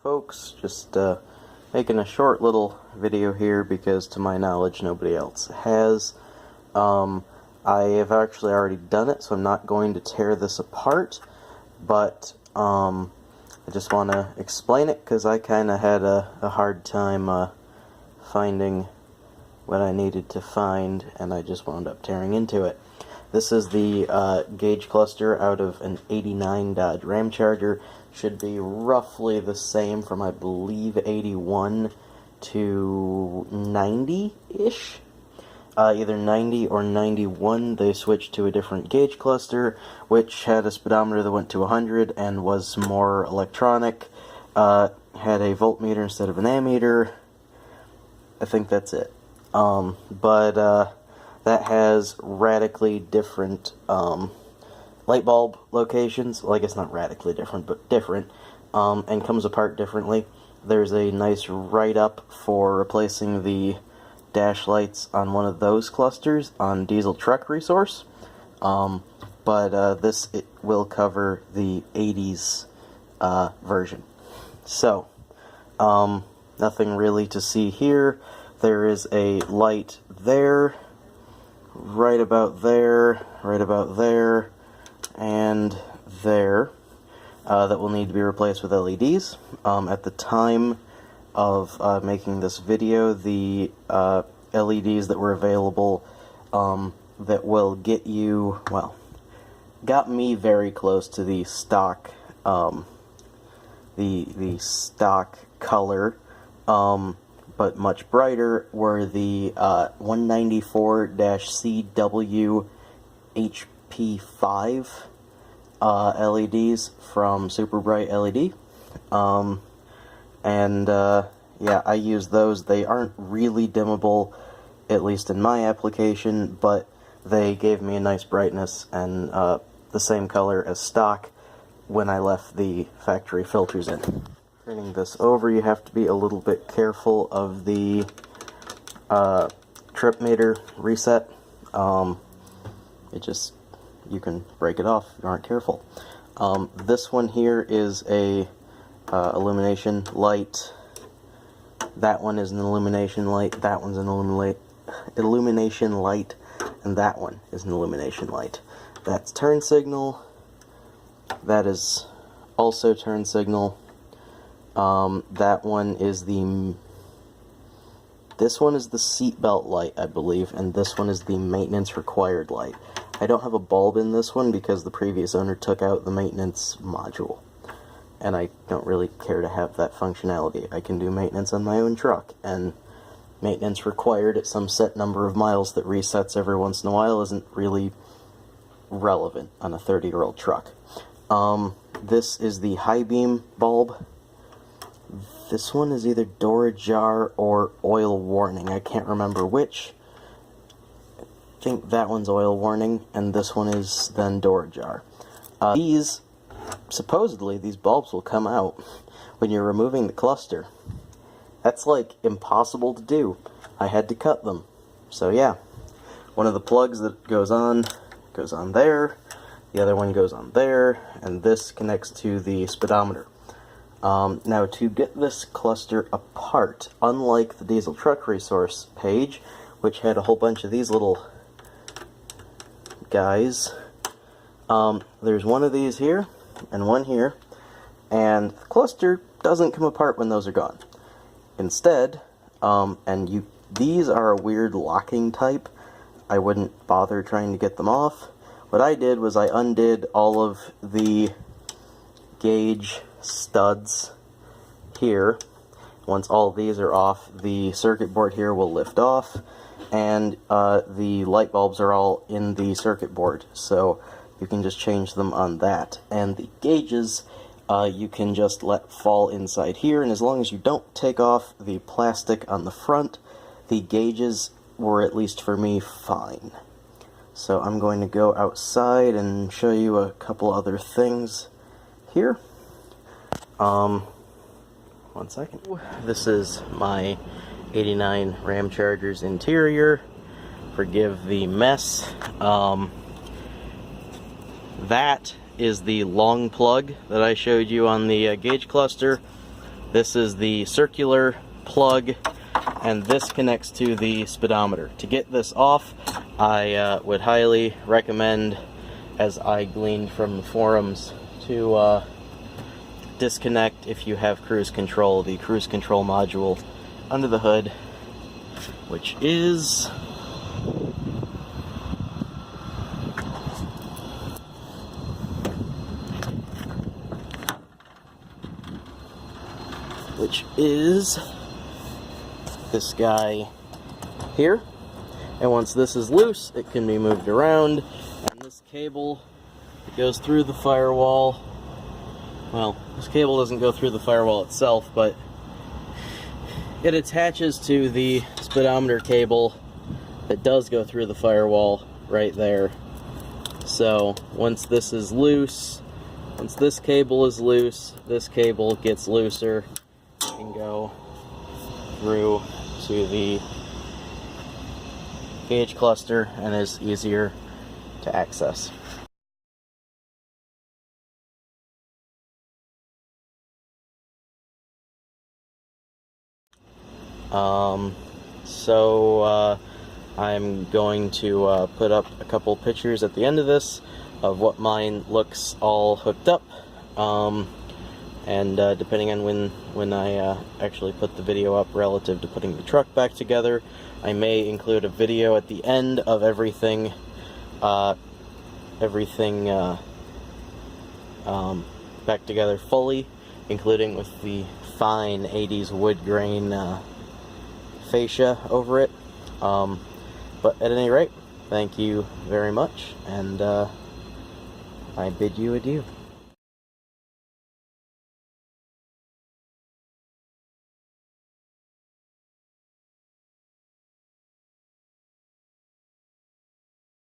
folks, just making a short little video here because to my knowledge nobody else has. I have actually already done it, so I'm not going to tear this apart, but I just want to explain it because I kind of had a hard time finding what I needed to find, and I just wound up tearing into it. This is the gauge cluster out of an '89 Dodge Ramcharger. Should be roughly the same from, I believe, 81 to 90-ish. Either 90 or 91, they switched to a different gauge cluster, which had a speedometer that went to 100 and was more electronic. Had a voltmeter instead of an ammeter. I think that's it. But that has radically different light bulb locations. Well, I guess not radically different, but different, and comes apart differently. There's a nice write-up for replacing the dash lights on one of those clusters on Diesel Truck Resource, but this will cover the 80s version. So, nothing really to see here. There is a light there, right about there, and there, that will need to be replaced with LEDs. At the time of making this video, the LEDs that were available that will get you, well, got me very close to the stock, the stock color, but much brighter, were the 194-CW HP5 LEDs from Super Bright LED. Yeah, I use those. They aren't really dimmable, at least in my application, but they gave me a nice brightness and the same color as stock when I left the factory filters in. Turning this over, you have to be a little bit careful of the trip meter reset. You can break it off if you aren't careful. This one here is a illumination light. That one is an illumination light. That one's an illumination light, and that one is an illumination light. That's turn signal. That is also turn signal. That one is this one is the seatbelt light, I believe, and this one is the maintenance required light. I don't have a bulb in this one because the previous owner took out the maintenance module, and I don't really care to have that functionality. I can do maintenance on my own truck, and maintenance required at some set number of miles that resets every once in a while isn't really relevant on a 30-year-old truck. This is the high beam bulb. This one is either door ajar or oil warning. I can't remember which. I think that one's oil warning, and this one is then door ajar. Supposedly, these bulbs will come out when you're removing the cluster. That's like impossible to do. I had to cut them. So yeah, one of the plugs that goes on there, the other one goes on there, and this connects to the speedometer. Now, to get this cluster apart, unlike the Diesel Truck Resource page, which had a whole bunch of these little guys, there's one of these here, and one here, and the cluster doesn't come apart when those are gone. Instead, these are a weird locking type. I wouldn't bother trying to get them off. What I did was I undid all of the gauge studs here. Once all these are off, the circuit board here will lift off, and the light bulbs are all in the circuit board, so you can just change them on that. And the gauges you can just let fall inside here, and as long as you don't take off the plastic on the front, the gauges were, at least for me, fine. So I'm going to go outside and show you a couple other things here. One second. This is my '89 Ramcharger's interior. Forgive the mess. That is the long plug that I showed you on the gauge cluster. This is the circular plug, and this connects to the speedometer. To get this off, I would highly recommend, as I gleaned from the forums, to disconnect, if you have cruise control, the cruise control module under the hood, which is this guy here. And once this is loose, it can be moved around, and this cable goes through the firewall. Well, this cable doesn't go through the firewall itself, but it attaches to the speedometer cable that does go through the firewall right there. So once this is loose, once this cable is loose, this cable gets looser and go through to the gauge cluster and is easier to access. I'm going to put up a couple pictures at the end of this of what mine looks all hooked up, and depending on when I actually put the video up relative to putting the truck back together, I may include a video at the end of everything back together fully, including with the fine 80s wood grain fascia over it. But at any rate, thank you very much, and I bid you adieu.